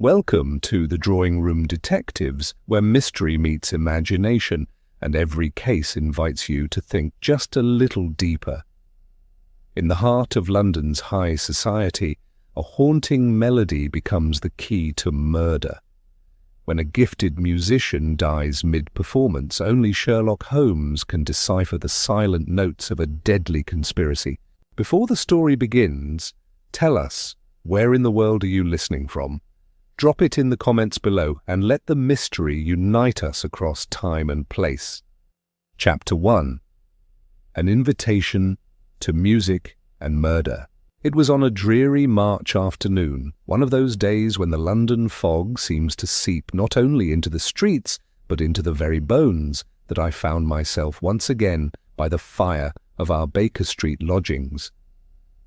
Welcome to the Drawing Room Detectives, where mystery meets imagination, and every case invites you to think just a little deeper. In the heart of London's high society, a haunting melody becomes the key to murder. When a gifted musician dies mid-performance, only Sherlock Holmes can decipher the silent notes of a deadly conspiracy. Before the story begins, tell us, where in the world are you listening from? Drop it in the comments below and let the mystery unite us across time and place. Chapter 1. An Invitation to Music and Murder. It was on a dreary March afternoon, one of those days when the London fog seems to seep not only into the streets, but into the very bones, that I found myself once again by the fire of our Baker Street lodgings.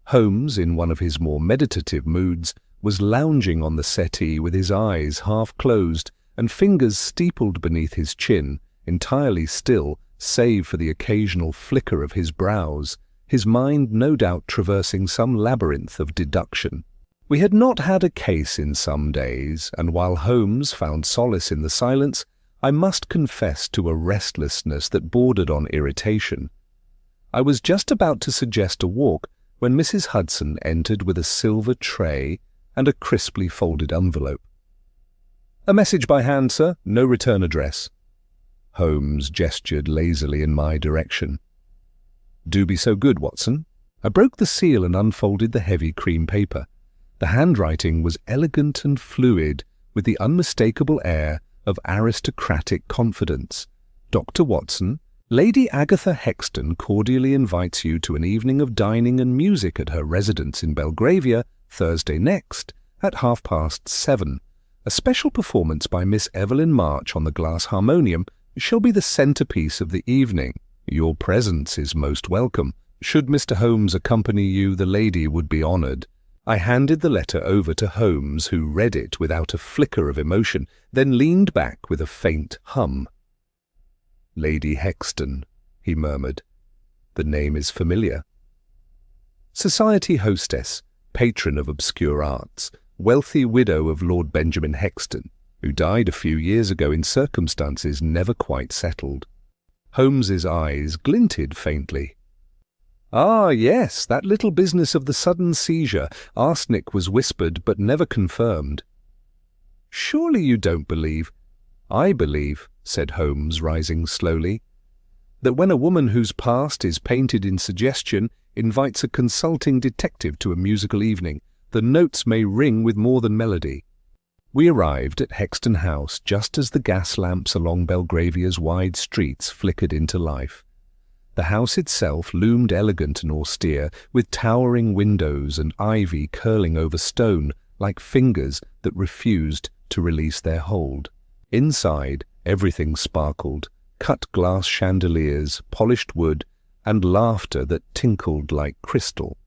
Holmes, in one of his more meditative moods, was lounging on the settee with his eyes half closed and fingers steepled beneath his chin, entirely still, save for the occasional flicker of his brows, his mind no doubt traversing some labyrinth of deduction. We had not had a case in some days, and while Holmes found solace in the silence, I must confess to a restlessness that bordered on irritation. I was just about to suggest a walk when Mrs. Hudson entered with a silver tray and a crisply folded envelope. "A message by hand, sir. No return address." Holmes gestured lazily in my direction. "Do be so good, Watson." I broke the seal and unfolded the heavy cream paper. The handwriting was elegant and fluid, with the unmistakable air of aristocratic confidence. "Dr. Watson, Lady Agatha Hexton cordially invites you to an evening of dining and music at her residence in Belgravia, Thursday next, at 7:30. A special performance by Miss Evelyn March on the glass harmonium shall be the centrepiece of the evening. Your presence is most welcome. Should Mr. Holmes accompany you, the lady would be honoured." I handed the letter over to Holmes, who read it without a flicker of emotion, then leaned back with a faint hum. "Lady Hexton," he murmured. "The name is familiar." Society hostess, patron of obscure arts, wealthy widow of Lord Benjamin Hexton, who died a few years ago in circumstances never quite settled. Holmes's eyes glinted faintly. "Ah, yes, that little business of the sudden seizure. Arsenic was whispered but never confirmed." "Surely you don't believe—" "I believe," said Holmes, rising slowly, "that when a woman whose past is painted in suggestion invites a consulting detective to a musical evening, the notes may ring with more than melody." We arrived at Hexton House just as the gas lamps along Belgravia's wide streets flickered into life. The house itself loomed elegant and austere, with towering windows and ivy curling over stone like fingers that refused to release their hold. Inside, everything sparkled, cut glass chandeliers, polished wood, and laughter that tinkled like crystal.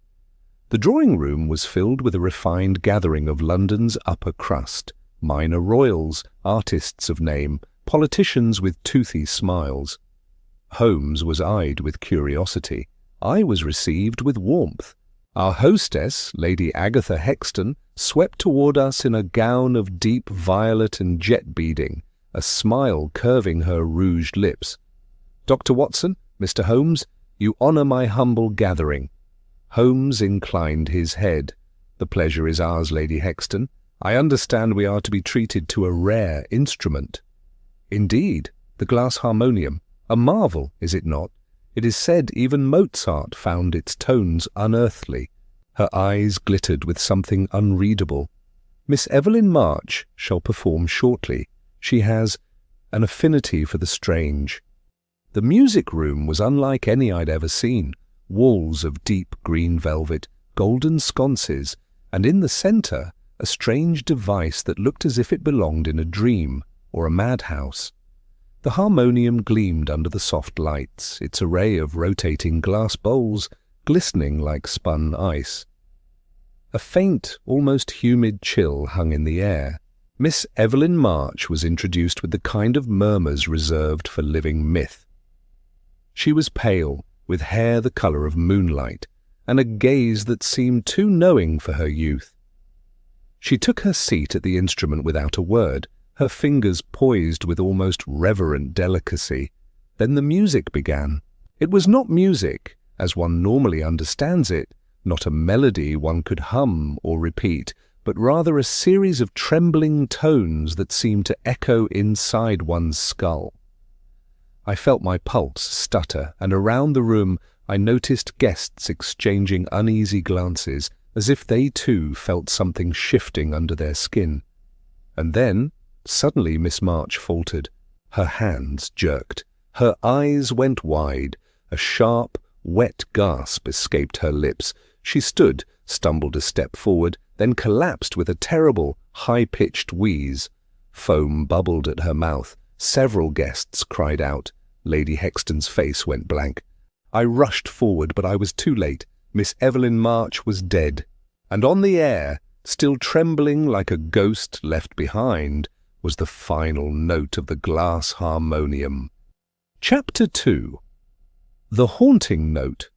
The drawing-room was filled with a refined gathering of London's upper crust, minor royals, artists of name, politicians with toothy smiles. Holmes was eyed with curiosity. I was received with warmth. Our hostess, Lady Agatha Hexton, swept toward us in a gown of deep violet and jet beading, a smile curving her rouged lips. "Dr. Watson, Mr. Holmes, you honour my humble gathering." Holmes inclined his head. "The pleasure is ours, Lady Hexton. I understand we are to be treated to a rare instrument." "Indeed, the glass harmonium. A marvel, is it not? It is said even Mozart found its tones unearthly." Her eyes glittered with something unreadable. "Miss Evelyn March shall perform shortly. She has an affinity for the strange." The music room was unlike any I'd ever seen. Walls of deep green velvet, golden sconces, and in the centre a strange device that looked as if it belonged in a dream or a madhouse. The harmonium gleamed under the soft lights, its array of rotating glass bowls glistening like spun ice. A faint, almost humid chill hung in the air. Miss Evelyn March was introduced with the kind of murmurs reserved for living myth. She was pale, with hair the colour of moonlight, and a gaze that seemed too knowing for her youth. She took her seat at the instrument without a word, her fingers poised with almost reverent delicacy. Then the music began. It was not music, as one normally understands it, not a melody one could hum or repeat, but rather a series of trembling tones that seemed to echo inside one's skull. I felt my pulse stutter, and around the room I noticed guests exchanging uneasy glances, as if they too felt something shifting under their skin. And then, suddenly Miss March faltered. Her hands jerked. Her eyes went wide. A sharp, wet gasp escaped her lips. She stood, stumbled a step forward, then collapsed with a terrible, high-pitched wheeze. Foam bubbled at her mouth. Several guests cried out. Lady Hexton's face went blank. I rushed forward, but I was too late. Miss Evelyn March was dead. And on the air, still trembling like a ghost left behind, was the final note of the glass harmonium. Chapter 2. The Haunting Note.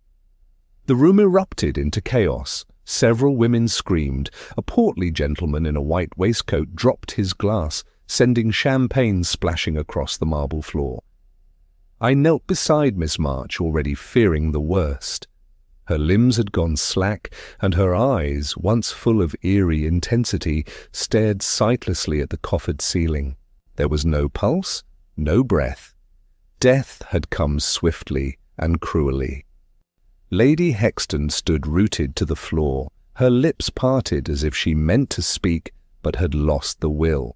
The room erupted into chaos. Several women screamed. A portly gentleman in a white waistcoat dropped his glass, sending champagne splashing across the marble floor. I knelt beside Miss March, already fearing the worst. Her limbs had gone slack, and her eyes, once full of eerie intensity, stared sightlessly at the coffered ceiling. There was no pulse, no breath. Death had come swiftly and cruelly. Lady Hexton stood rooted to the floor, her lips parted as if she meant to speak but had lost the will.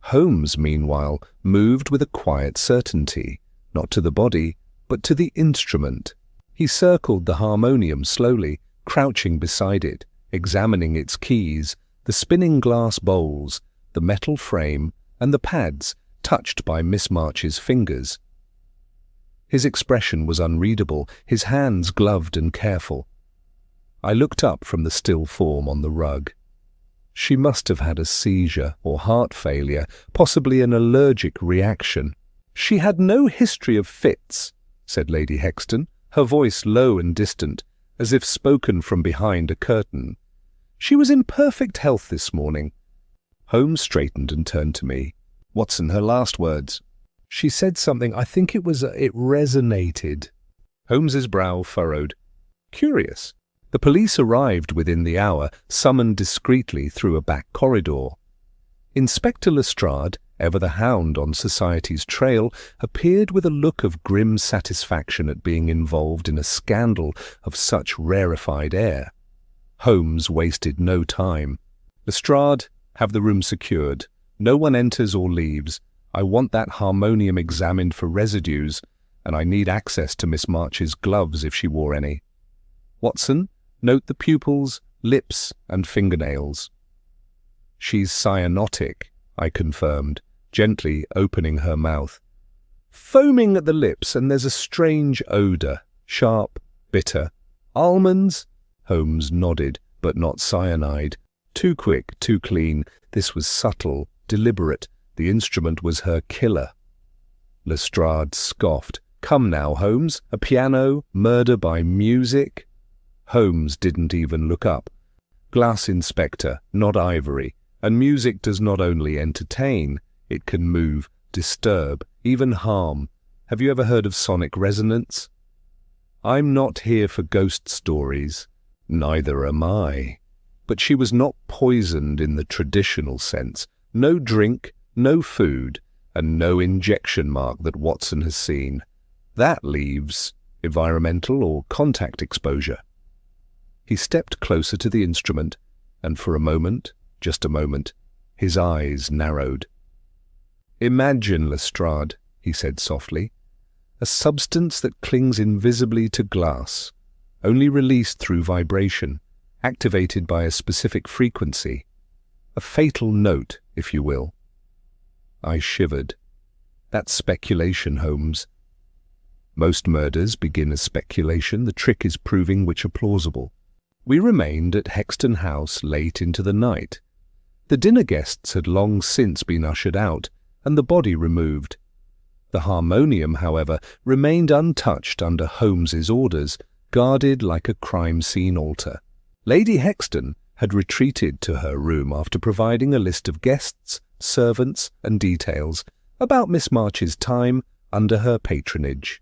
Holmes, meanwhile, moved with a quiet certainty, not to the body, but to the instrument. He circled the harmonium slowly, crouching beside it, examining its keys, the spinning glass bowls, the metal frame, and the pads touched by Miss March's fingers. His expression was unreadable, his hands gloved and careful. I looked up from the still form on the rug. She must have had a seizure or heart failure, possibly an allergic reaction. "She had no history of fits," said Lady Hexton, her voice low and distant, as if spoken from behind a curtain. "She was in perfect health this morning." Holmes straightened and turned to me. "Watson, her last words." "She said something, I think it resonated." Holmes's brow furrowed. "Curious." The police arrived within the hour, summoned discreetly through a back corridor. Inspector Lestrade, ever the hound on society's trail, appeared with a look of grim satisfaction at being involved in a scandal of such rarefied air. Holmes wasted no time. "Lestrade, have the room secured. No one enters or leaves. I want that harmonium examined for residues, and I need access to Miss March's gloves if she wore any. Watson, note the pupils, lips, and fingernails." "She's cyanotic," I confirmed, gently opening her mouth. "Foaming at the lips, and there's a strange odour, sharp, bitter. Almonds?" Holmes nodded, but not cyanide. Too quick, too clean. This was subtle, deliberate. The instrument was her killer. Lestrade scoffed. "Come now, Holmes, a piano, murder by music?" Holmes didn't even look up. "Glass, Inspector, not ivory. And music does not only entertain, it can move, disturb, even harm. Have you ever heard of sonic resonance?" "I'm not here for ghost stories." "Neither am I." But she was not poisoned in the traditional sense. No drink, no food, and no injection mark that Watson has seen. That leaves environmental or contact exposure. He stepped closer to the instrument, and for a moment, just a moment, his eyes narrowed. "Imagine, Lestrade," he said softly, "a substance that clings invisibly to glass, only released through vibration, activated by a specific frequency. A fatal note, if you will." I shivered. "That's speculation, Holmes." "Most murders begin as speculation. The trick is proving which are plausible." We remained at Hexton House late into the night. The dinner guests had long since been ushered out, and the body removed. The harmonium, however, remained untouched under Holmes's orders, guarded like a crime scene altar. Lady Hexton, had retreated to her room after providing a list of guests, servants, and details about Miss March's time under her patronage.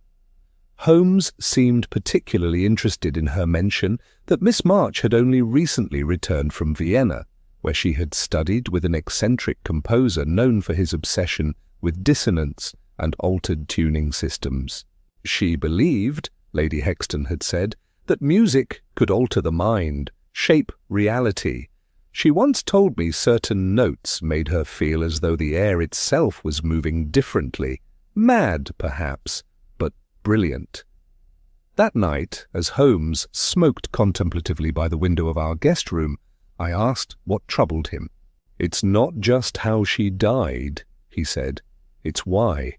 Holmes seemed particularly interested in her mention that Miss March had only recently returned from Vienna, where she had studied with an eccentric composer known for his obsession with dissonance and altered tuning systems. She believed, Lady Hexton had said, that music could alter the mind, shape reality. She once told me certain notes made her feel as though the air itself was moving differently. Mad, perhaps, but brilliant. That night, as Holmes smoked contemplatively by the window of our guest room, I asked what troubled him. "It's not just how she died," he said. "It's why.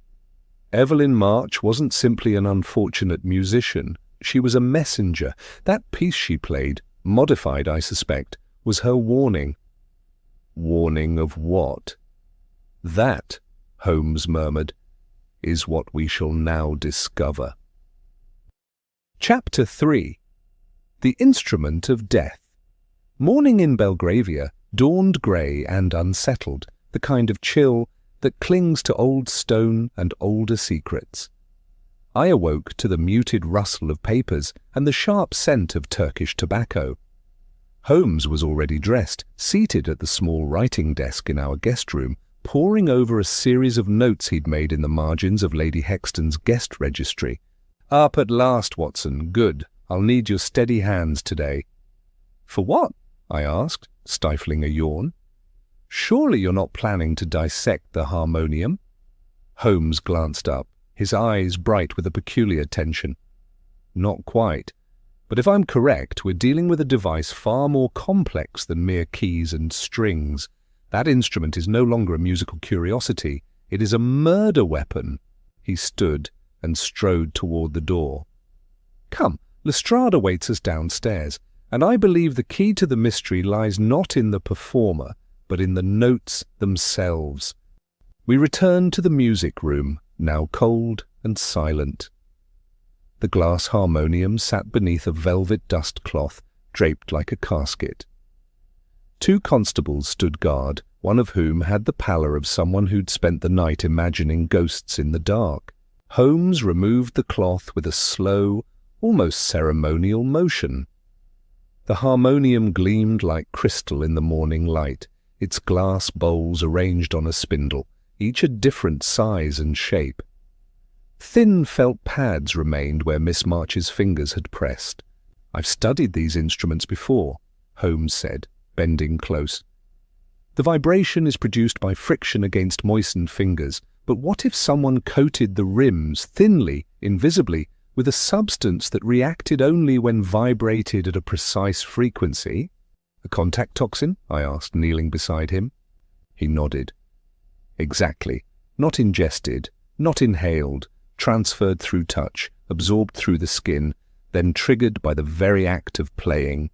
Evelyn March wasn't simply an unfortunate musician. She was a messenger. That piece she played, modified, I suspect, was her warning." "Warning of what?" "That," Holmes murmured, "is what we shall now discover." Chapter 3. The Instrument of Death. Morning in Belgravia dawned grey and unsettled, the kind of chill that clings to old stone and older secrets. I awoke to the muted rustle of papers and the sharp scent of Turkish tobacco. Holmes was already dressed, seated at the small writing desk in our guest room, poring over a series of notes he'd made in the margins of Lady Hexton's guest registry. "Up at last, Watson. Good. I'll need your steady hands today." "For what?" I asked, stifling a yawn. "Surely you're not planning to dissect the harmonium?" Holmes glanced up, his eyes bright with a peculiar tension. "Not quite. But if I'm correct, we're dealing with a device far more complex than mere keys and strings. That instrument is no longer a musical curiosity. It is a murder weapon." He stood and strode toward the door. "Come, Lestrade awaits us downstairs, and I believe the key to the mystery lies not in the performer, but in the notes themselves." We returned to the music room, now cold and silent. The glass harmonium sat beneath a velvet dust cloth, draped like a casket. 2 constables stood guard, one of whom had the pallor of someone who'd spent the night imagining ghosts in the dark. Holmes removed the cloth with a slow, almost ceremonial motion. The harmonium gleamed like crystal in the morning light, its glass bowls arranged on a spindle, each a different size and shape. Thin felt pads remained where Miss March's fingers had pressed. "I've studied these instruments before," Holmes said, bending close. "The vibration is produced by friction against moistened fingers, but what if someone coated the rims thinly, invisibly, with a substance that reacted only when vibrated at a precise frequency?" "A contact toxin?" I asked, kneeling beside him. He nodded. "Exactly. Not ingested, not inhaled, transferred through touch, absorbed through the skin, then triggered by the very act of playing."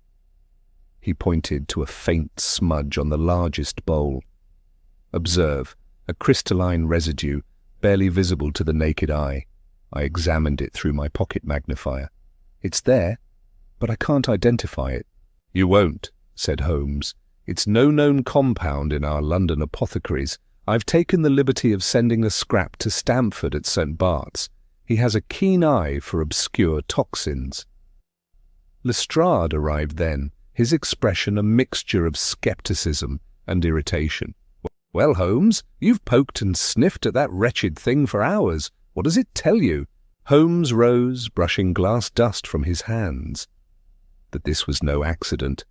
He pointed to a faint smudge on the largest bowl. "Observe, a crystalline residue, barely visible to the naked eye." I examined it through my pocket magnifier. "It's there, but I can't identify it." "You won't," said Holmes. "It's no known compound in our London apothecaries. I've taken the liberty of sending a scrap to Stamford at St. Bart's. He has a keen eye for obscure toxins." Lestrade arrived then, his expression a mixture of scepticism and irritation. "Well, Holmes, you've poked and sniffed at that wretched thing for hours. What does it tell you?" Holmes rose, brushing glass dust from his hands. That this was no accident.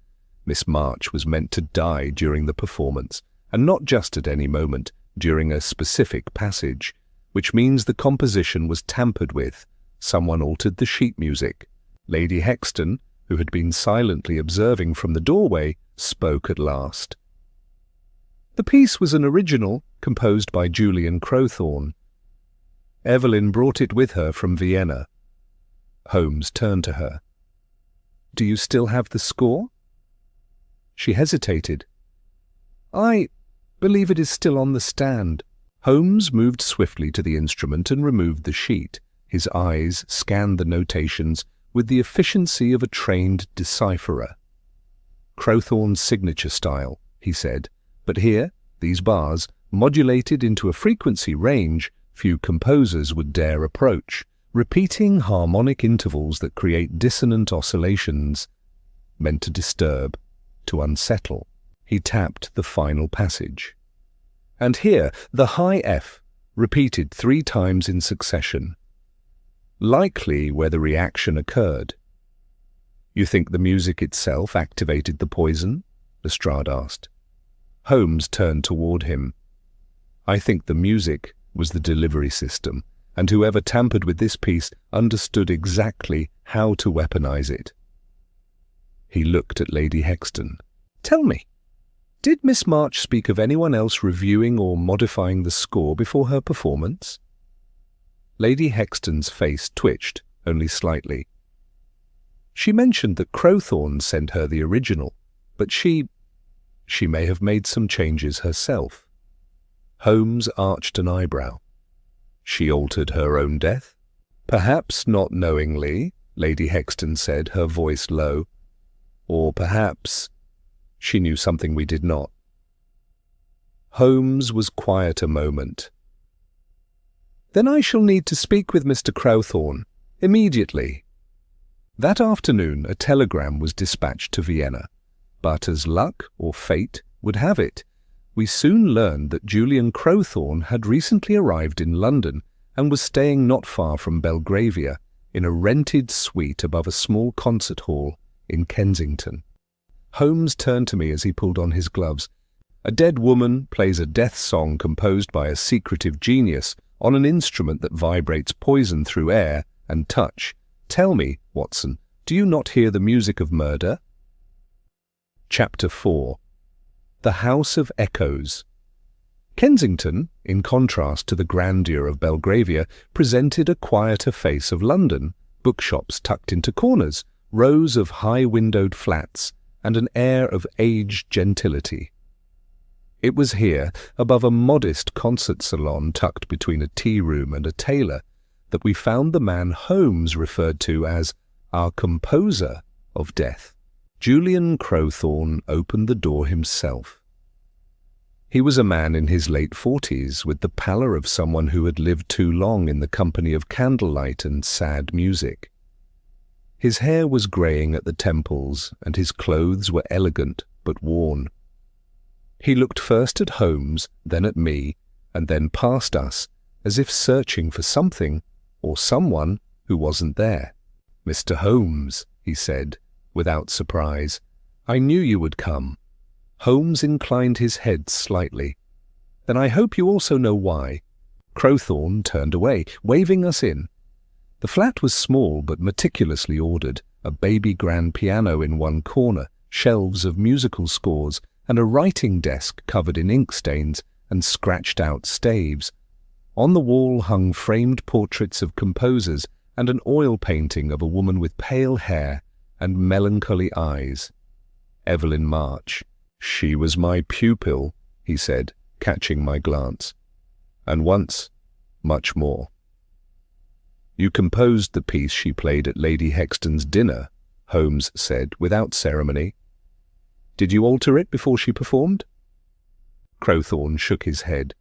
Miss March was meant to die during the performance, and not just at any moment, during a specific passage, which means the composition was tampered with. Someone altered the sheet music. Lady Hexton, who had been silently observing from the doorway, spoke at last. The piece was an original, composed by Julian Crowthorne. Evelyn brought it with her from Vienna. Holmes turned to her. "Do you still have the score?" She hesitated. "I believe it is still on the stand." Holmes moved swiftly to the instrument and removed the sheet. His eyes scanned the notations with the efficiency of a trained decipherer. Crowthorne's signature style, he said, but here, these bars, modulated into a frequency range few composers would dare approach, repeating harmonic intervals that create dissonant oscillations, meant to disturb, to unsettle. He tapped the final passage. And here, the high F, repeated 3 times in succession. Likely where the reaction occurred. You think the music itself activated the poison? Lestrade asked. Holmes turned toward him. I think the music was the delivery system, and whoever tampered with this piece understood exactly how to weaponize it. He looked at Lady Hexton. Tell me, did Miss March speak of anyone else reviewing or modifying the score before her performance? Lady Hexton's face twitched, only slightly. She mentioned that Crowthorne sent her the original, but she may have made some changes herself. Holmes arched an eyebrow. She altered her own death? Perhaps not knowingly, Lady Hexton said, her voice low. Or perhaps she knew something we did not. Holmes was quiet a moment. Then I shall need to speak with Mr. Crowthorne, immediately. That afternoon a telegram was dispatched to Vienna, but as luck or fate would have it, we soon learned that Julian Crowthorne had recently arrived in London and was staying not far from Belgravia, in a rented suite above a small concert hall in Kensington. Holmes turned to me as he pulled on his gloves. A dead woman plays a death song composed by a secretive genius on an instrument that vibrates poison through air and touch. Tell me, Watson, do you not hear the music of murder? Chapter 4. The House of Echoes. Kensington, in contrast to the grandeur of Belgravia, presented a quieter face of London, bookshops tucked into corners, rows of high-windowed flats, and an air of aged gentility. It was here, above a modest concert salon tucked between a tea-room and a tailor, that we found the man Holmes referred to as our composer of death. Julian Crowthorne opened the door himself. He was a man in his late 40s, with the pallor of someone who had lived too long in the company of candlelight and sad music. His hair was greying at the temples, and his clothes were elegant but worn. He looked first at Holmes, then at me, and then past us, as if searching for something or someone who wasn't there. Mr. Holmes, he said, without surprise, I knew you would come. Holmes inclined his head slightly. Then I hope you also know why. Crowthorne turned away, waving us in. The flat was small but meticulously ordered, a baby grand piano in one corner, shelves of musical scores, and a writing desk covered in ink stains and scratched-out staves. On the wall hung framed portraits of composers and an oil painting of a woman with pale hair and melancholy eyes. Evelyn March. She was my pupil, he said, catching my glance. And once, much more. You composed the piece she played at Lady Hexton's dinner, Holmes said, without ceremony. Did you alter it before she performed? Crowthorne shook his head.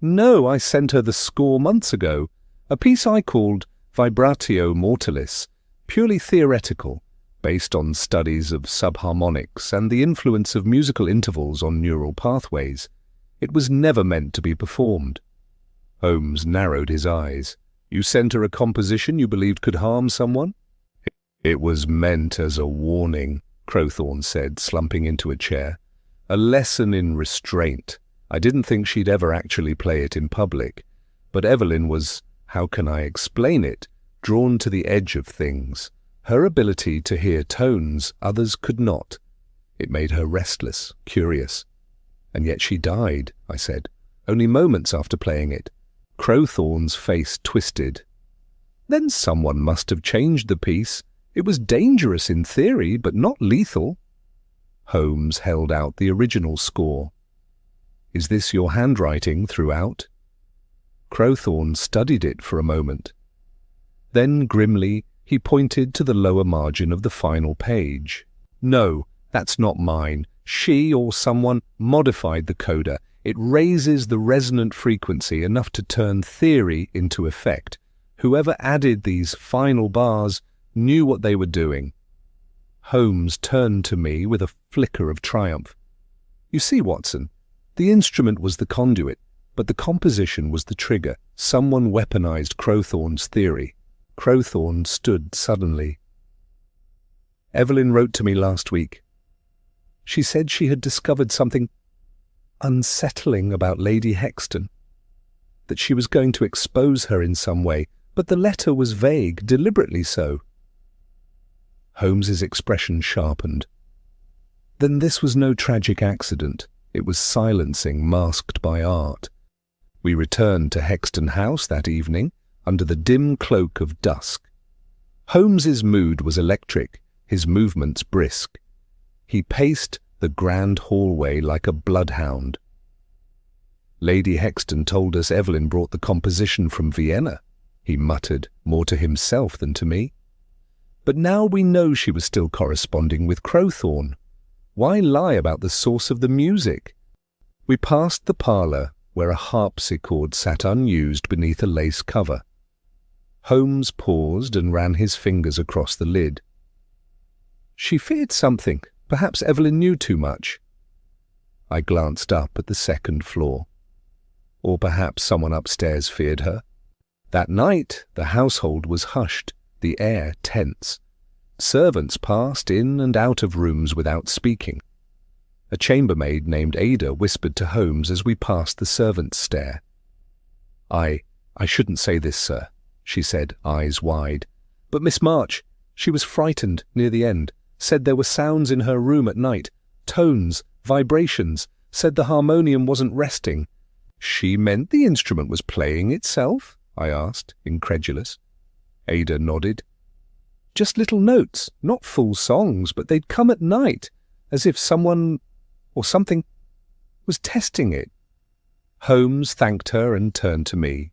No, I sent her the score months ago, a piece I called Vibratio Mortalis, purely theoretical, based on studies of subharmonics and the influence of musical intervals on neural pathways. It was never meant to be performed. Holmes narrowed his eyes. You sent her a composition you believed could harm someone? It was meant as a warning, Crowthorne said, slumping into a chair. A lesson in restraint. I didn't think she'd ever actually play it in public. But Evelyn was, how can I explain it, drawn to the edge of things. Her ability to hear tones others could not. It made her restless, curious. And yet she died, I said, only moments after playing it. Crowthorne's face twisted. Then someone must have changed the piece. It was dangerous in theory, but not lethal. Holmes held out the original score. Is this your handwriting throughout? Crowthorne studied it for a moment. Then, grimly, he pointed to the lower margin of the final page. No, That's not mine. She or someone modified the coda. It raises the resonant frequency enough to turn theory into effect. Whoever added these final bars knew what they were doing. Holmes turned to me with a flicker of triumph. You see, Watson, the instrument was the conduit, but the composition was the trigger. Someone weaponized Crowthorne's theory. Crowthorne stood suddenly. Evelyn wrote to me last week. She said she had discovered something unsettling about Lady Hexton, that she was going to expose her in some way, but the letter was vague, deliberately so. Holmes's expression sharpened. Then this was no tragic accident. It was silencing masked by art. We returned to Hexton House that evening under the dim cloak of dusk. Holmes's mood was electric, his movements brisk. He paced the grand hallway like a bloodhound. Lady Hexton told us Evelyn brought the composition from Vienna, he muttered, more to himself than to me. But now we know she was still corresponding with Crowthorne. Why lie about the source of the music? We passed the parlour, where a harpsichord sat unused beneath a lace cover. Holmes paused and ran his fingers across the lid. She feared something. Perhaps Evelyn knew too much. I glanced up at the second floor. Or perhaps someone upstairs feared her. That night the household was hushed, the air tense. Servants passed in and out of rooms without speaking. A chambermaid named Ada whispered to Holmes as we passed the servants' stair. I shouldn't say this, sir," she said, eyes wide. "But Miss March, she was frightened near the end, said there were sounds in her room at night, tones, vibrations, said the harmonium wasn't resting." "She meant the instrument was playing itself?" I asked, incredulous. Ada nodded. "Just little notes, not full songs, but they'd come at night, as if someone or something was testing it." Holmes thanked her and turned to me.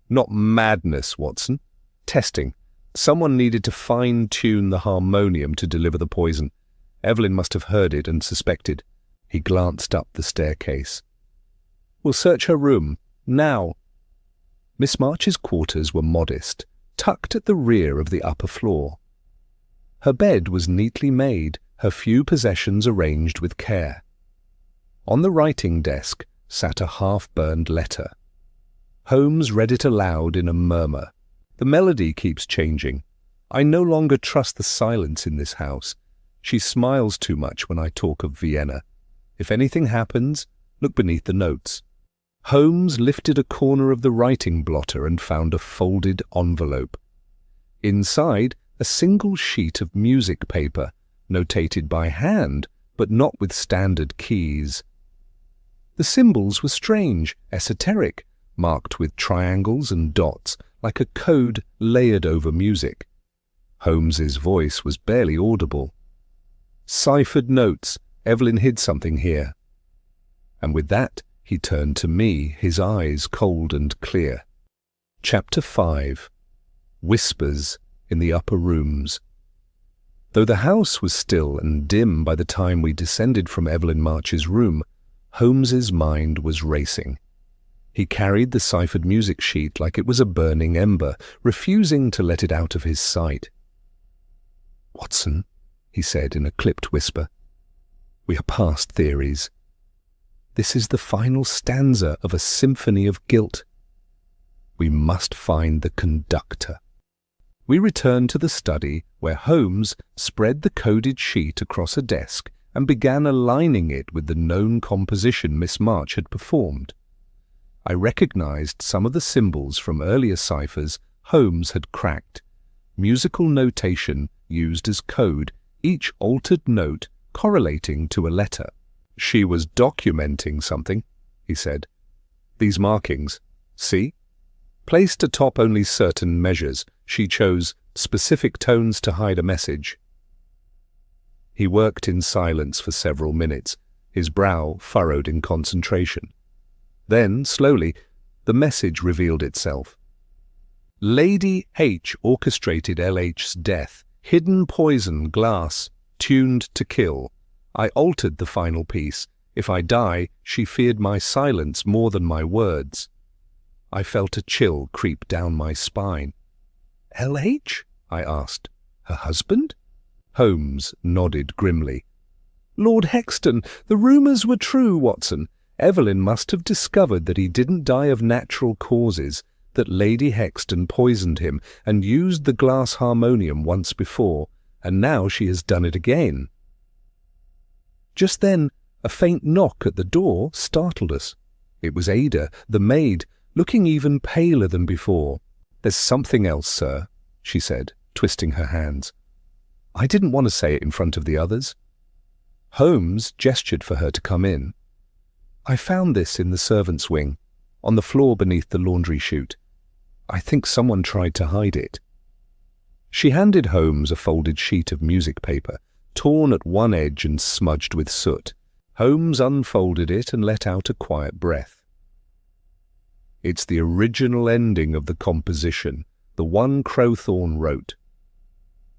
"Not madness, Watson. Testing. Someone needed to fine-tune the harmonium to deliver the poison. Evelyn must have heard it and suspected." He glanced up the staircase. "We'll search her room, now." Miss March's quarters were modest, tucked at the rear of the upper floor. Her bed was neatly made, her few possessions arranged with care. On the writing desk sat a half-burned letter. Holmes read it aloud in a murmur. "The melody keeps changing. I no longer trust the silence in this house. She smiles too much when I talk of Vienna. If anything happens, look beneath the notes." Holmes lifted a corner of the writing blotter and found a folded envelope. Inside, a single sheet of music paper, notated by hand, but not with standard keys. The symbols were strange, esoteric, marked with triangles and dots, like a code layered over music. Holmes's voice was barely audible. "Ciphered notes. Evelyn hid something here." And with that, he turned to me, his eyes cold and clear. Chapter 5. Whispers in the Upper Rooms. Though the house was still and dim by the time we descended from Evelyn March's room, Holmes's mind was racing. He carried the ciphered music sheet like it was a burning ember, refusing to let it out of his sight. "Watson," he said in a clipped whisper, "we are past theories. This is the final stanza of a symphony of guilt. We must find the conductor." We returned to the study, where Holmes spread the coded sheet across a desk and began aligning it with the known composition Miss March had performed. I recognized some of the symbols from earlier ciphers Holmes had cracked. Musical notation used as code, each altered note correlating to a letter. "She was documenting something," he said. "These markings, see? Placed atop only certain measures, she chose specific tones to hide a message." He worked in silence for several minutes, his brow furrowed in concentration. Then, slowly, the message revealed itself. "Lady H orchestrated LH's death. Hidden poison glass, tuned to kill. I altered the final piece. If I die, she feared my silence more than my words. I felt a chill creep down my spine. L.H.? I asked. Her husband? Holmes nodded grimly. Lord Hexton, the rumours were true, Watson. Evelyn must have discovered that he didn't die of natural causes, that Lady Hexton poisoned him and used the glass harmonium once before, and now she has done it again. Just then, a faint knock at the door startled us. It was Ada, the maid, looking even paler than before. There's something else, sir, she said, twisting her hands. I didn't want to say it in front of the others. Holmes gestured for her to come in. I found this in the servants' wing, on the floor beneath the laundry chute. I think someone tried to hide it. She handed Holmes a folded sheet of music paper, torn at one edge and smudged with soot. Holmes unfolded it and let out a quiet breath. It's the original ending of the composition, the one Crowthorne wrote.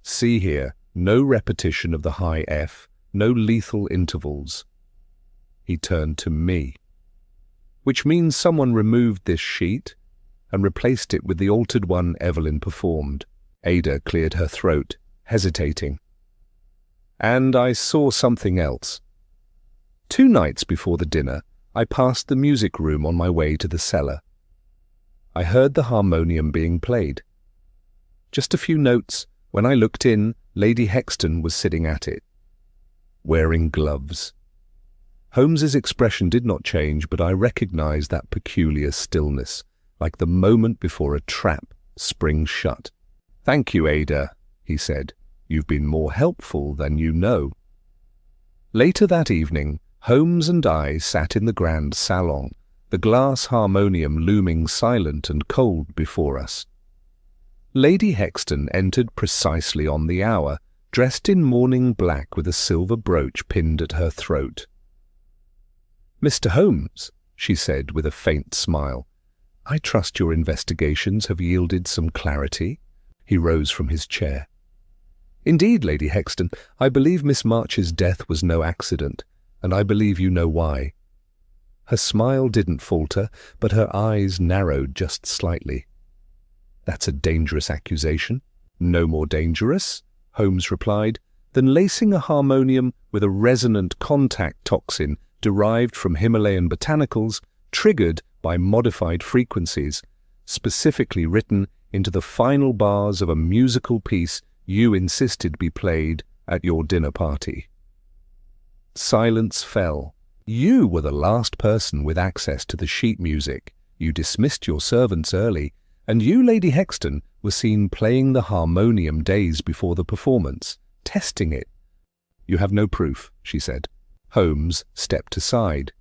See here, no repetition of the high F, no lethal intervals. He turned to me. Which means someone removed this sheet and replaced it with the altered one Evelyn performed. Ada cleared her throat, hesitating. And I saw something else. 2 nights before the dinner, I passed the music room on my way to the cellar. I heard the harmonium being played. Just a few notes. When I looked in, Lady Hexton was sitting at it, wearing gloves. Holmes's expression did not change, but I recognized that peculiar stillness, like the moment before a trap springs shut. Thank you, Ada, he said. You've been more helpful than you know. Later that evening, Holmes and I sat in the grand salon, the glass harmonium looming silent and cold before us. Lady Hexton entered precisely on the hour, dressed in mourning black with a silver brooch pinned at her throat. Mr. Holmes, she said with a faint smile, I trust your investigations have yielded some clarity. He rose from his chair. Indeed, Lady Hexton, I believe Miss March's death was no accident, and I believe you know why. Her smile didn't falter, but her eyes narrowed just slightly. That's a dangerous accusation. No more dangerous, Holmes replied, than lacing a harmonium with a resonant contact toxin derived from Himalayan botanicals, triggered by modified frequencies, specifically written into the final bars of a musical piece you insisted be played at your dinner party. Silence fell. You were the last person with access to the sheet music. You dismissed your servants early, and you, Lady Hexton, were seen playing the harmonium days before the performance, testing it. You have no proof, she said. Holmes stepped aside.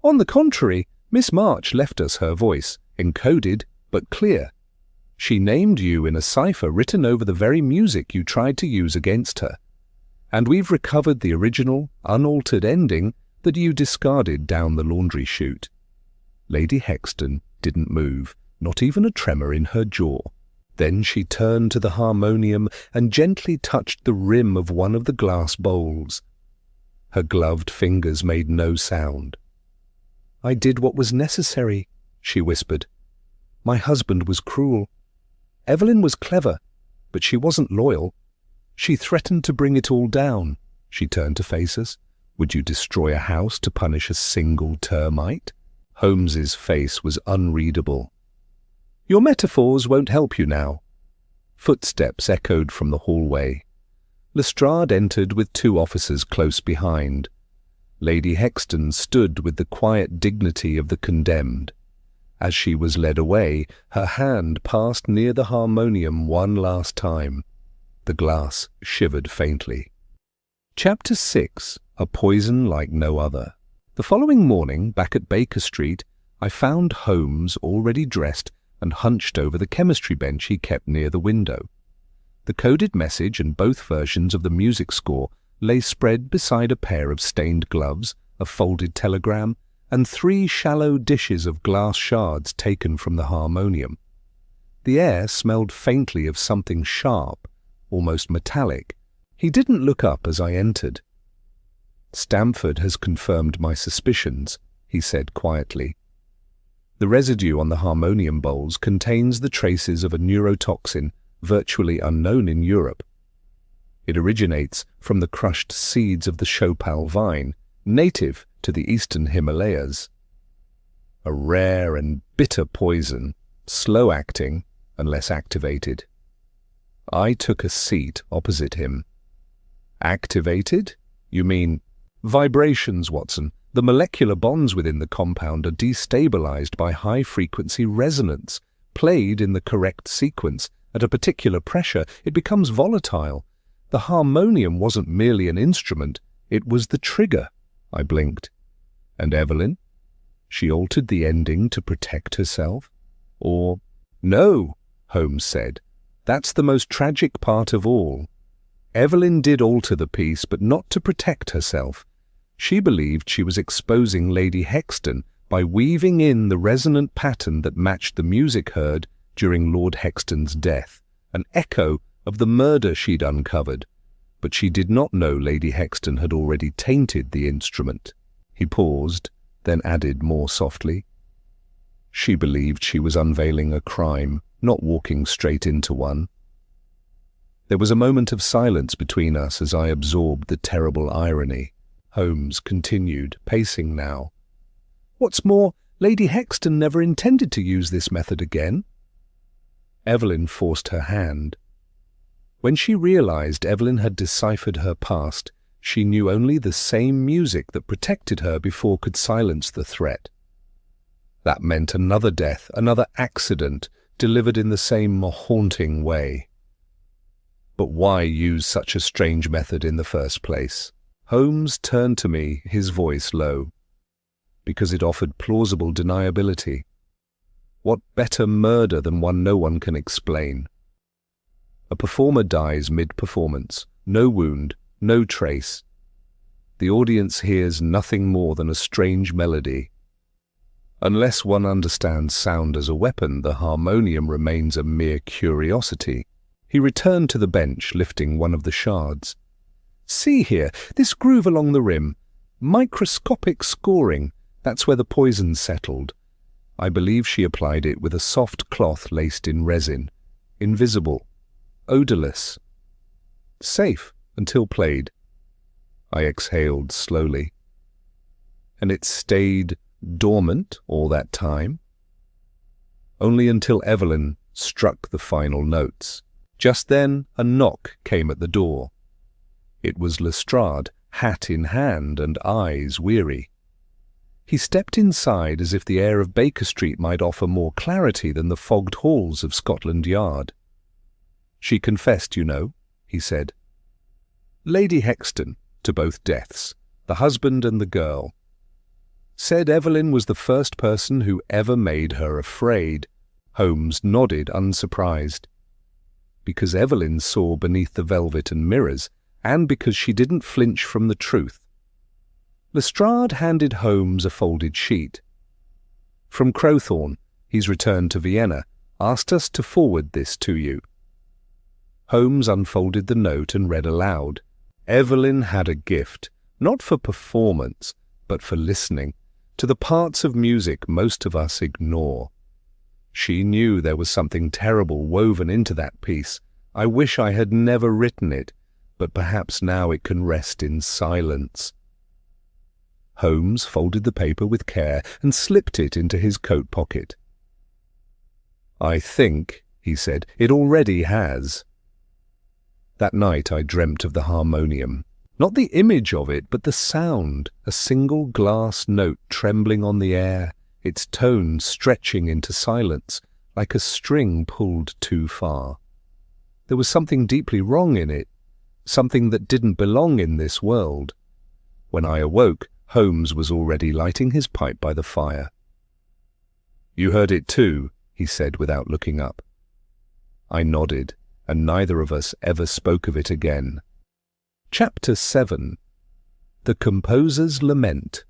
On the contrary, Miss March left us her voice, encoded but clear. She named you in a cipher written over the very music you tried to use against her. And we've recovered the original, unaltered ending that you discarded down the laundry chute. Lady Hexton didn't move, not even a tremor in her jaw. Then she turned to the harmonium and gently touched the rim of one of the glass bowls. Her gloved fingers made no sound. I did what was necessary, she whispered. My husband was cruel. Evelyn was clever, but she wasn't loyal. She threatened to bring it all down. She turned to face us. Would you destroy a house to punish a single termite? Holmes's face was unreadable. Your metaphors won't help you now. Footsteps echoed from the hallway. Lestrade entered with 2 officers close behind. Lady Hexton stood with the quiet dignity of the condemned. As she was led away, her hand passed near the harmonium one last time. The glass shivered faintly. Chapter 6. A Poison Like No Other. The following morning, back at Baker Street, I found Holmes already dressed and hunched over the chemistry bench he kept near the window. The coded message and both versions of the music score lay spread beside a pair of stained gloves, a folded telegram, and 3 shallow dishes of glass shards taken from the harmonium. The air smelled faintly of something sharp, almost metallic. He didn't look up as I entered. "Stamford has confirmed my suspicions," he said quietly. "The residue on the Harmonium bowls contains the traces of a neurotoxin virtually unknown in Europe. It originates from the crushed seeds of the Chopal vine, native to the eastern Himalayas. A rare and bitter poison, slow-acting unless activated." I took a seat opposite him. "Activated? You mean—" "Vibrations, Watson. The molecular bonds within the compound are destabilized by high-frequency resonance. Played in the correct sequence, at a particular pressure, it becomes volatile. The harmonium wasn't merely an instrument, it was the trigger." I blinked. "And Evelyn? She altered the ending to protect herself? Or—" "No," Holmes said. "That's the most tragic part of all. Evelyn did alter the piece, but not to protect herself. She believed she was exposing Lady Hexton by weaving in the resonant pattern that matched the music heard during Lord Hexton's death, an echo of the murder she'd uncovered. But she did not know Lady Hexton had already tainted the instrument." He paused, then added more softly, "She believed she was unveiling a crime, not walking straight into one." There was a moment of silence between us as I absorbed the terrible irony. Holmes continued, pacing now. "What's more, Lady Hexton never intended to use this method again." Evelyn forced her hand. When she realized Evelyn had deciphered her past, she knew only the same music that protected her before could silence the threat. That meant another death, another accident, delivered in the same haunting way. But why use such a strange method in the first place? Holmes turned to me, his voice low. Because it offered plausible deniability. What better murder than one no one can explain? A performer dies mid-performance, no wound, no trace. The audience hears nothing more than a strange melody. Unless one understands sound as a weapon, the harmonium remains a mere curiosity. He returned to the bench, lifting one of the shards. "See here, this groove along the rim. Microscopic scoring. That's where the poison settled. I believe she applied it with a soft cloth laced in resin. Invisible. Odorless. Safe until played." I exhaled slowly. "And it stayed dormant all that time?" "Only until Evelyn struck the final notes. Just then a knock came at the door. It was Lestrade, hat in hand and eyes weary. He stepped inside as if the air of Baker Street might offer more clarity than the fogged halls of Scotland Yard. "She confessed, you know," he said. "Lady Hexton, to both deaths, the husband and the girl. Said Evelyn was the first person who ever made her afraid." Holmes nodded, unsurprised. "Because Evelyn saw beneath the velvet and mirrors, and because she didn't flinch from the truth." Lestrade handed Holmes a folded sheet. "From Crowthorne. He's returned to Vienna. Asked us to forward this to you." Holmes unfolded the note and read aloud. Evelyn had a gift, not for performance, but for listening, to the parts of music most of us ignore. She knew there was something terrible woven into that piece. I wish I had never written it, but perhaps now it can rest in silence. Holmes folded the paper with care and slipped it into his coat pocket. "I think," he said, "it already has." That night I dreamt of the harmonium. Not the image of it, but the sound, a single glass note trembling on the air, its tone stretching into silence, like a string pulled too far. There was something deeply wrong in it, something that didn't belong in this world. When I awoke, Holmes was already lighting his pipe by the fire. "You heard it too," he said without looking up. I nodded, and neither of us ever spoke of it again. Chapter 7. The Composer's Lament.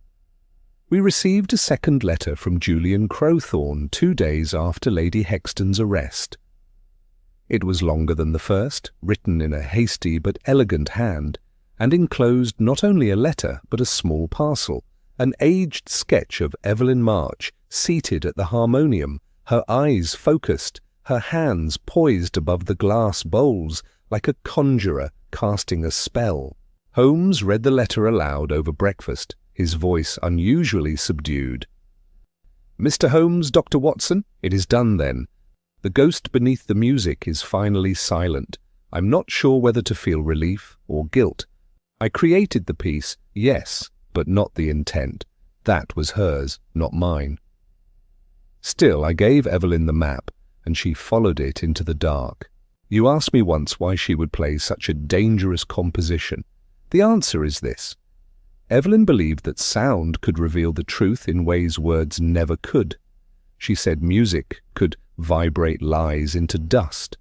We received a second letter from Julian Crowthorne 2 days after Lady Hexton's arrest. It was longer than the first, written in a hasty but elegant hand, and enclosed not only a letter but a small parcel, an aged sketch of Evelyn March seated at the harmonium, her eyes focused, her hands poised above the glass bowls like a conjurer casting a spell. Holmes read the letter aloud over breakfast, his voice unusually subdued. "Mr. Holmes, Dr. Watson, it is done then. The ghost beneath the music is finally silent. I'm not sure whether to feel relief or guilt. I created the piece, yes, but not the intent. That was hers, not mine." Still, I gave Evelyn the map, and she followed it into the dark. You asked me once why she would play such a dangerous composition. The answer is this. Evelyn believed that sound could reveal the truth in ways words never could. She said music could vibrate lies into dust.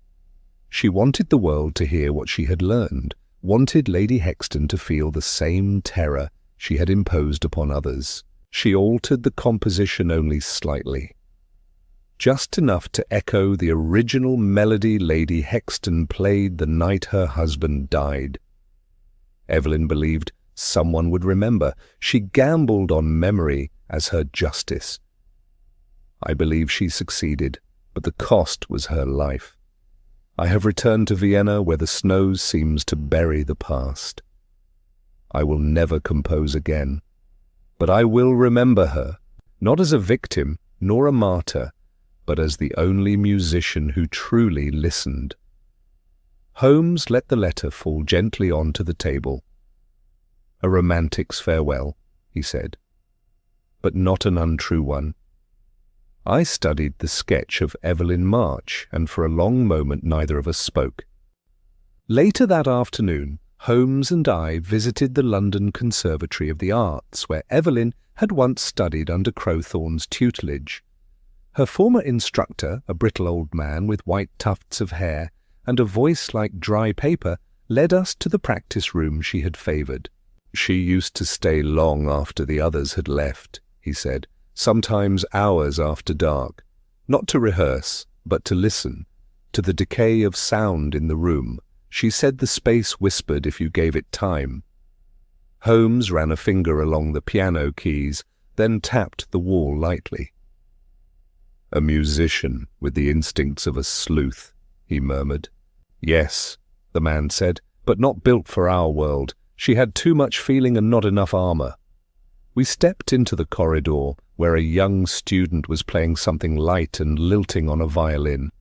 She wanted the world to hear what she had learned, wanted Lady Hexton to feel the same terror she had imposed upon others. She altered the composition only slightly, just enough to echo the original melody Lady Hexton played the night her husband died. Evelyn believed someone would remember. She gambled on memory as her justice. I believe she succeeded, but the cost was her life. I have returned to Vienna where the snow seems to bury the past. I will never compose again, but I will remember her, not as a victim nor a martyr, but as the only musician who truly listened. Holmes let the letter fall gently onto the table. "A romantic's farewell," he said, "but not an untrue one." I studied the sketch of Evelyn March, and for a long moment neither of us spoke. Later that afternoon, Holmes and I visited the London Conservatory of the Arts, where Evelyn had once studied under Crowthorne's tutelage. Her former instructor, a brittle old man with white tufts of hair and a voice like dry paper, led us to the practice room she had favoured. "She used to stay long after the others had left," he said, "sometimes hours after dark, not to rehearse, but to listen, to the decay of sound in the room. She said the space whispered if you gave it time." Holmes ran a finger along the piano keys, then tapped the wall lightly. "A musician with the instincts of a sleuth," he murmured. "Yes," the man said, "but not built for our world. She had too much feeling and not enough armour." We stepped into the corridor, where a young student was playing something light and lilting on a violin.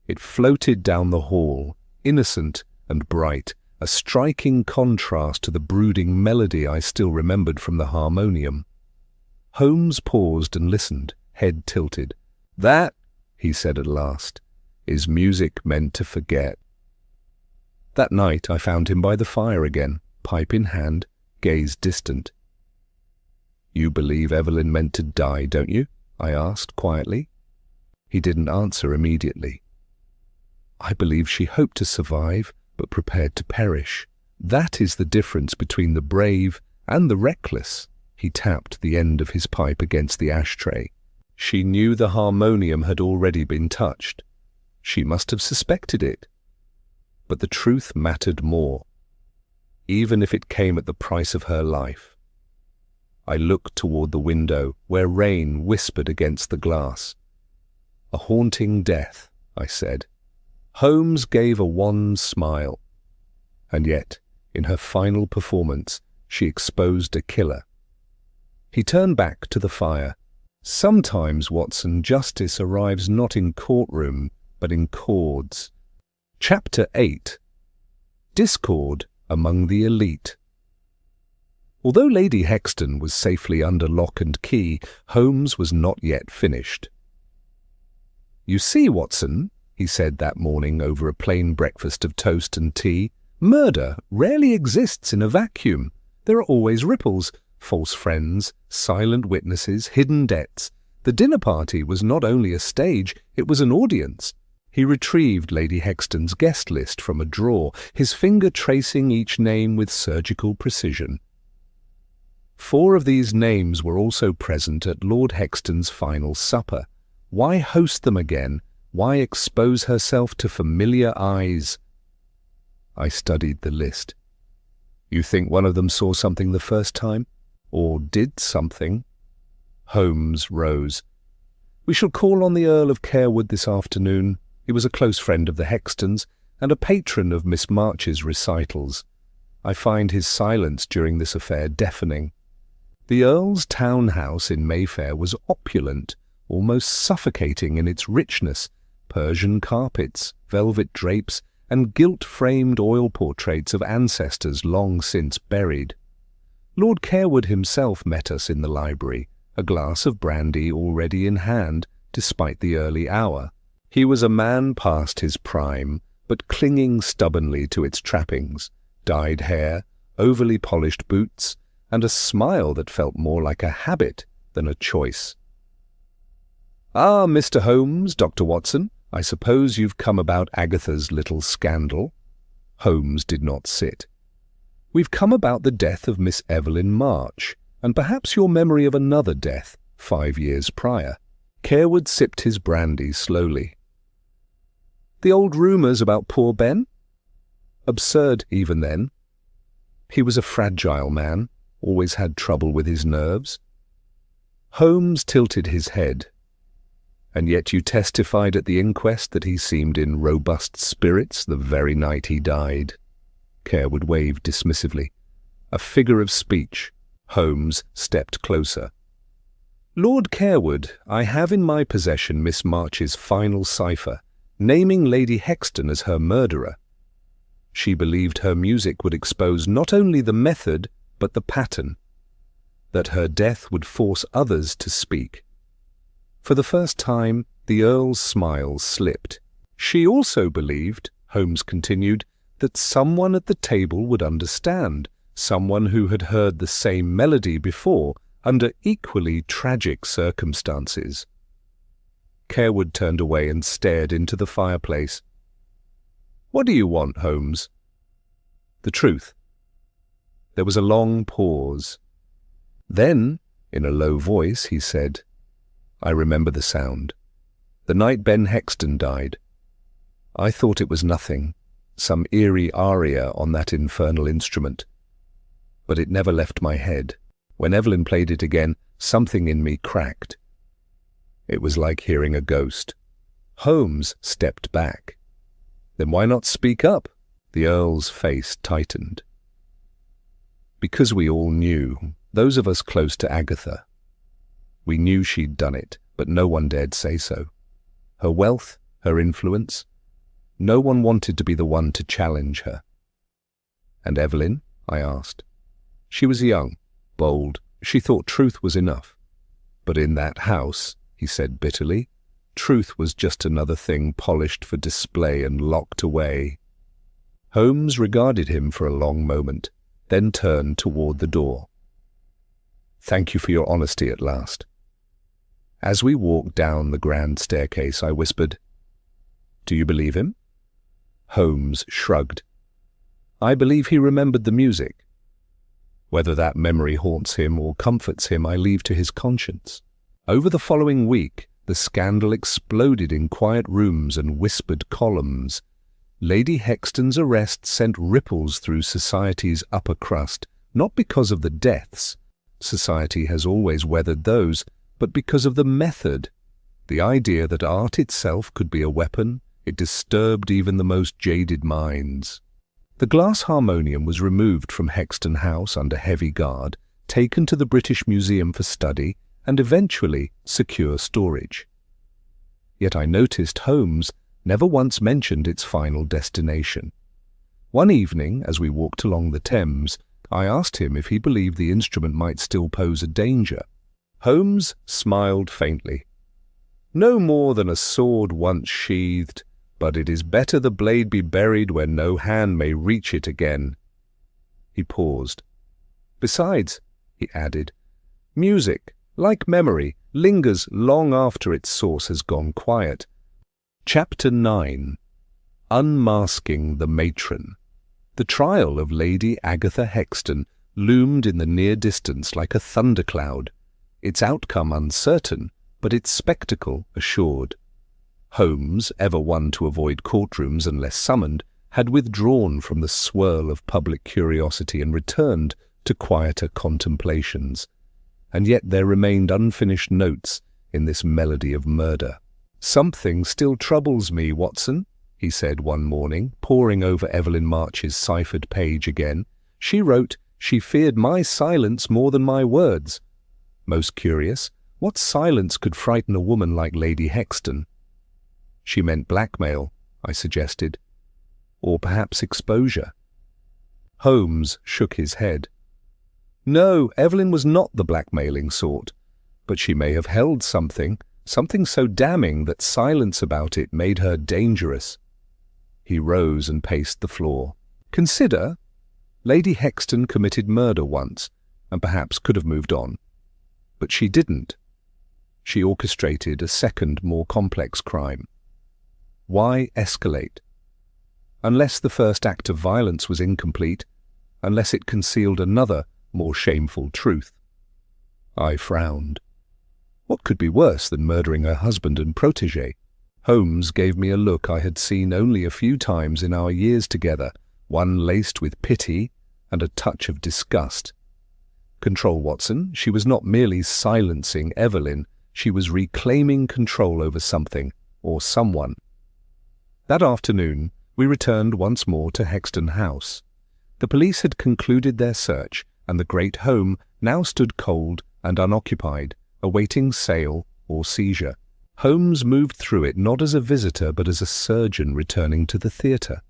It floated down the hall, innocent and bright, a striking contrast to the brooding melody I still remembered from the harmonium. Holmes paused and listened, head tilted. "That," he said at last, "is music meant to forget." That night I found him by the fire again, pipe in hand, gaze distant. "You believe Evelyn meant to die, don't you?" I asked quietly. He didn't answer immediately. "I believe she hoped to survive, but prepared to perish. That is the difference between the brave and the reckless." He tapped the end of his pipe against the ashtray. "She knew the harmonium had already been touched. She must have suspected it. But the truth mattered more, even if it came at the price of her life." I looked toward the window, where rain whispered against the glass. "A haunting death," I said. Holmes gave a wan smile. And yet, in her final performance, she exposed a killer. He turned back to the fire. "Sometimes, Watson, justice arrives not in courtroom, but in chords." Chapter 8. Discord among the elite. Although Lady Hexton was safely under lock and key, Holmes was not yet finished. "You see, Watson," he said that morning over a plain breakfast of toast and tea, "murder rarely exists in a vacuum. There are always ripples, false friends, silent witnesses, hidden debts. The dinner party was not only a stage, it was an audience." He retrieved Lady Hexton's guest list from a drawer, his finger tracing each name with surgical precision. 4 of these names were also present at Lord Hexton's final supper. Why host them again? Why expose herself to familiar eyes? I studied the list. You think one of them saw something the first time? Or did something? Holmes rose. We shall call on the Earl of Carewood this afternoon. He was a close friend of the Hextons and a patron of Miss March's recitals. I find his silence during this affair deafening. The Earl's townhouse in Mayfair was opulent, almost suffocating in its richness, Persian carpets, velvet drapes, and gilt-framed oil portraits of ancestors long since buried. Lord Carewood himself met us in the library, a glass of brandy already in hand, despite the early hour. He was a man past his prime, but clinging stubbornly to its trappings, dyed hair, overly polished boots, and a smile that felt more like a habit than a choice. "Ah, Mr. Holmes, Dr. Watson, I suppose you've come about Agatha's little scandal." Holmes did not sit. "We've come about the death of Miss Evelyn March, and perhaps your memory of another death 5 years prior." Carewood sipped his brandy slowly. "The old rumours about poor Ben? Absurd even then. He was a fragile man, always had trouble with his nerves." Holmes tilted his head. "And yet you testified at the inquest that he seemed in robust spirits the very night he died." Carewood waved dismissively. A figure of speech. Holmes stepped closer. "Lord Carewood, I have in my possession Miss March's final cipher, naming Lady Hexton as her murderer. She believed her music would expose not only the method, but the pattern, that her death would force others to speak." For the first time, the Earl's smile slipped. "She also believed," Holmes continued, "that someone at the table would understand, someone who had heard the same melody before, under equally tragic circumstances." Carewood turned away and stared into the fireplace. "What do you want, Holmes?" "The truth." There was a long pause. Then, in a low voice, he said, "I remember the sound. The night Ben Hexton died. I thought it was nothing, some eerie aria on that infernal instrument. But it never left my head. When Evelyn played it again, something in me cracked. It was like hearing a ghost." Holmes stepped back. "Then why not speak up?" The Earl's face tightened. "Because we all knew, those of us close to Agatha. We knew she'd done it, but no one dared say so. Her wealth, her influence, no one wanted to be the one to challenge her." "And Evelyn?" I asked. "She was young, bold. She thought truth was enough. But in that house," he said bitterly, "truth was just another thing polished for display and locked away." Holmes regarded him for a long moment, then turned toward the door. "Thank you for your honesty at last." As we walked down the grand staircase, I whispered, "Do you believe him?" Holmes shrugged. "I believe he remembered the music. Whether that memory haunts him or comforts him, I leave to his conscience." Over the following week, the scandal exploded in quiet rooms and whispered columns. Lady Hexton's arrest sent ripples through society's upper crust, not because of the deaths. Society has always weathered those, but because of the method. The idea that art itself could be a weapon, it disturbed even the most jaded minds. The glass harmonium was removed from Hexton House under heavy guard, taken to the British Museum for study, and eventually secure storage. Yet I noticed Holmes never once mentioned its final destination. One evening, as we walked along the Thames, I asked him if he believed the instrument might still pose a danger. Holmes smiled faintly. "No more than a sword once sheathed, but it is better the blade be buried where no hand may reach it again." He paused. "Besides," he added, "music, like memory, lingers long after its source has gone quiet." Chapter 9. Unmasking the Matron. The trial of Lady Agatha Hexton loomed in the near distance like a thundercloud, its outcome uncertain, but its spectacle assured. Holmes, ever one to avoid courtrooms unless summoned, had withdrawn from the swirl of public curiosity and returned to quieter contemplations, and yet there remained unfinished notes in this melody of murder. "Something still troubles me, Watson," he said one morning, poring over Evelyn March's ciphered page again. "She wrote, 'She feared my silence more than my words.' Most curious, what silence could frighten a woman like Lady Hexton?" "She meant blackmail," I suggested. "Or perhaps exposure." Holmes shook his head. "No, Evelyn was not the blackmailing sort, but she may have held something so damning that silence about it made her dangerous." He rose and paced the floor. "Consider, Lady Hexton committed murder once, and perhaps could have moved on. But she didn't. She orchestrated a second, more complex crime. Why escalate? Unless the first act of violence was incomplete, unless it concealed another, more shameful truth." I frowned. What could be worse than murdering her husband and protégé? Holmes gave me a look I had seen only a few times in our years together, one laced with pity and a touch of disgust. "Control, Watson. She was not merely silencing Evelyn, she was reclaiming control over something, or someone." That afternoon, we returned once more to Hexton House. The police had concluded their search, and the great home now stood cold and unoccupied, awaiting sale or seizure. Holmes moved through it not as a visitor but as a surgeon returning to the theatre.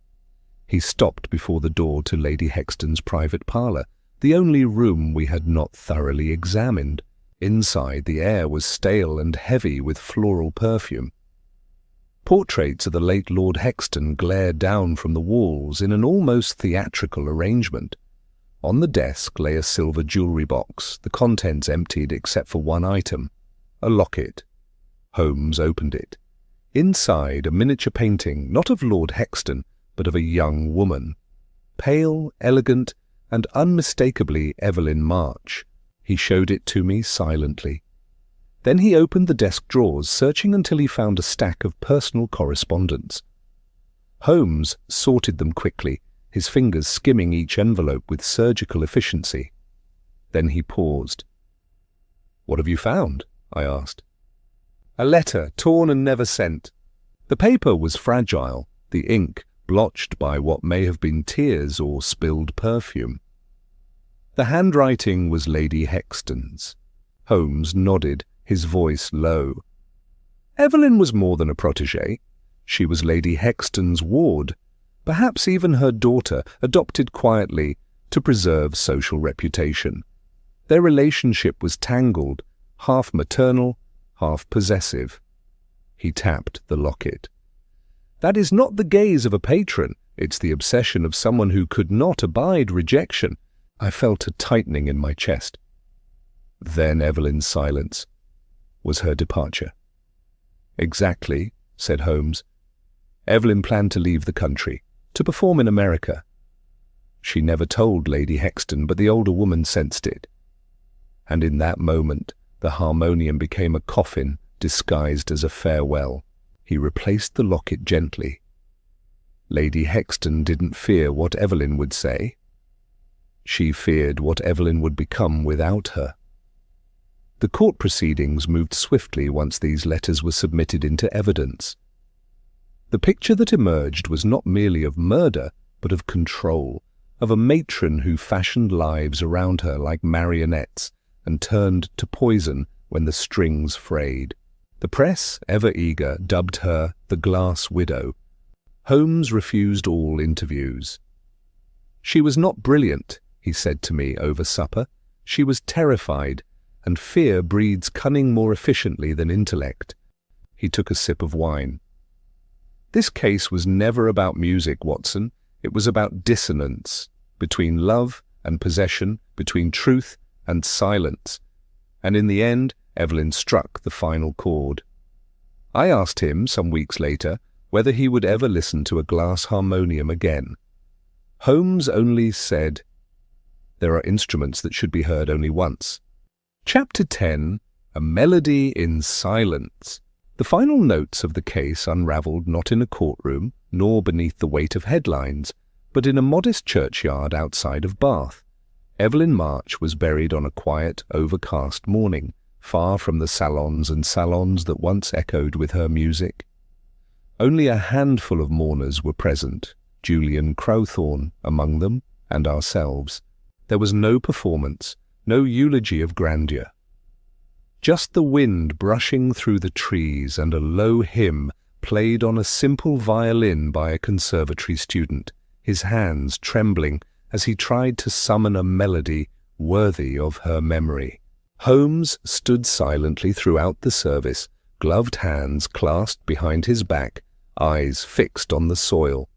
He stopped before the door to Lady Hexton's private parlour, the only room we had not thoroughly examined. Inside, the air was stale and heavy with floral perfume. Portraits of the late Lord Hexton glared down from the walls in an almost theatrical arrangement. On the desk lay a silver jewellery box, the contents emptied except for one item, a locket. Holmes opened it. Inside, a miniature painting, not of Lord Hexton, but of a young woman. Pale, elegant, and unmistakably Evelyn March. He showed it to me silently. Then he opened the desk drawers, searching until he found a stack of personal correspondence. Holmes sorted them quickly, his fingers skimming each envelope with surgical efficiency. Then he paused. "What have you found?" I asked. "A letter, torn and never sent." The paper was fragile, the ink blotched by what may have been tears or spilled perfume. The handwriting was Lady Hexton's. Holmes nodded, his voice low. "Evelyn was more than a protégée. She was Lady Hexton's ward, perhaps even her daughter, adopted quietly to preserve social reputation. Their relationship was tangled, half maternal, half possessive." He tapped the locket. "That is not the gaze of a patron, it's the obsession of someone who could not abide rejection." I felt a tightening in my chest. Then Evelyn's silence was her departure. "Exactly," said Holmes. "Evelyn planned to leave the country, to perform in America. She never told Lady Hexton, but the older woman sensed it. And in that moment, the Harmonium became a coffin disguised as a farewell." He replaced the locket gently. "Lady Hexton didn't fear what Evelyn would say. She feared what Evelyn would become without her." The court proceedings moved swiftly once these letters were submitted into evidence. The picture that emerged was not merely of murder, but of control, of a matron who fashioned lives around her like marionettes and turned to poison when the strings frayed. The press, ever eager, dubbed her the Glass Widow. Holmes refused all interviews. "She was not brilliant," he said to me over supper. "She was terrified, and fear breeds cunning more efficiently than intellect." He took a sip of wine. "This case was never about music, Watson. It was about dissonance, between love and possession, between truth and silence. And in the end, Evelyn struck the final chord." I asked him, some weeks later, whether he would ever listen to a glass harmonium again. Holmes only said, "There are instruments that should be heard only once." Chapter 10. A Melody in Silence. The final notes of the case unravelled not in a courtroom, nor beneath the weight of headlines, but in a modest churchyard outside of Bath. Evelyn March was buried on a quiet, overcast morning, far from the salons and salons that once echoed with her music. Only a handful of mourners were present, Julian Crowthorne among them, and ourselves. There was no performance, no eulogy of grandeur. Just the wind brushing through the trees and a low hymn played on a simple violin by a conservatory student, his hands trembling as he tried to summon a melody worthy of her memory. Holmes stood silently throughout the service, gloved hands clasped behind his back, eyes fixed on the soil.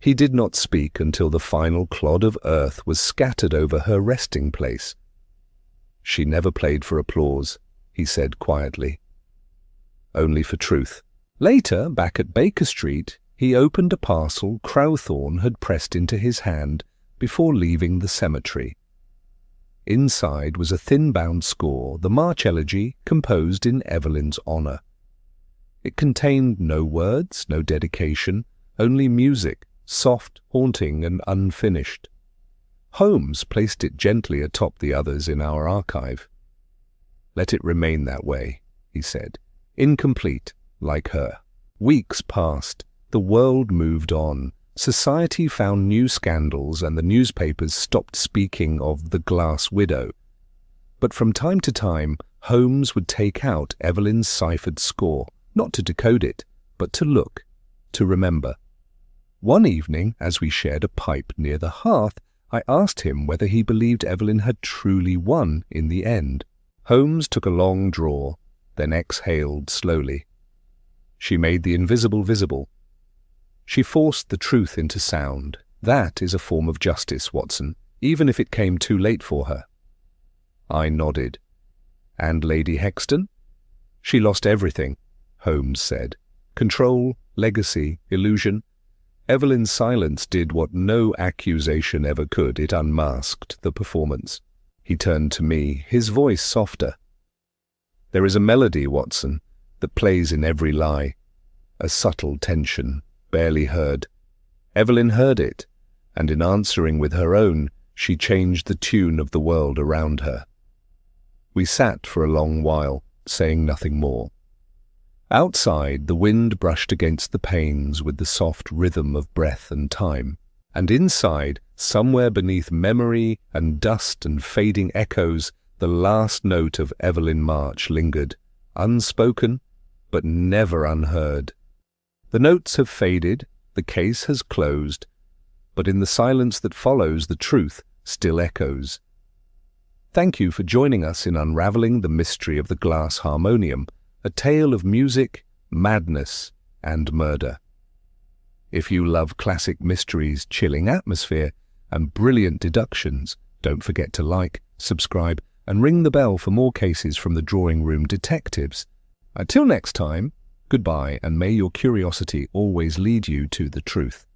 He did not speak until the final clod of earth was scattered over her resting place. "She never played for applause," he said quietly. "Only for truth." Later, back at Baker Street, he opened a parcel Crowthorne had pressed into his hand before leaving the cemetery. Inside was a thin-bound score, the March Elegy composed in Evelyn's honour. It contained no words, no dedication, only music, soft, haunting, and unfinished. Holmes placed it gently atop the others in our archive. "Let it remain that way," he said, "incomplete, like her." Weeks passed. The world moved on. Society found new scandals and the newspapers stopped speaking of the glass widow. But from time to time, Holmes would take out Evelyn's ciphered score, not to decode it, but to look, to remember. One evening, as we shared a pipe near the hearth, I asked him whether he believed Evelyn had truly won in the end. Holmes took a long draw, then exhaled slowly. "She made the invisible visible. She forced the truth into sound. That is a form of justice, Watson, even if it came too late for her." I nodded. "And Lady Hexton?" "She lost everything," Holmes said. "Control, legacy, illusion. Evelyn's silence did what no accusation ever could. It unmasked the performance." He turned to me, his voice softer. "There is a melody, Watson, that plays in every lie. A subtle tension, barely heard. Evelyn heard it, and in answering with her own, she changed the tune of the world around her." We sat for a long while, saying nothing more. Outside, the wind brushed against the panes with the soft rhythm of breath and time, and inside, somewhere beneath memory and dust and fading echoes, the last note of Evelyn March lingered, unspoken, but never unheard. The notes have faded, the case has closed, but in the silence that follows, the truth still echoes. Thank you for joining us in unraveling the mystery of the glass harmonium, a tale of music, madness, and murder. If you love classic mysteries, chilling atmosphere, and brilliant deductions, don't forget to like, subscribe, and ring the bell for more cases from the Drawing Room Detectives. Until next time, goodbye, and may your curiosity always lead you to the truth.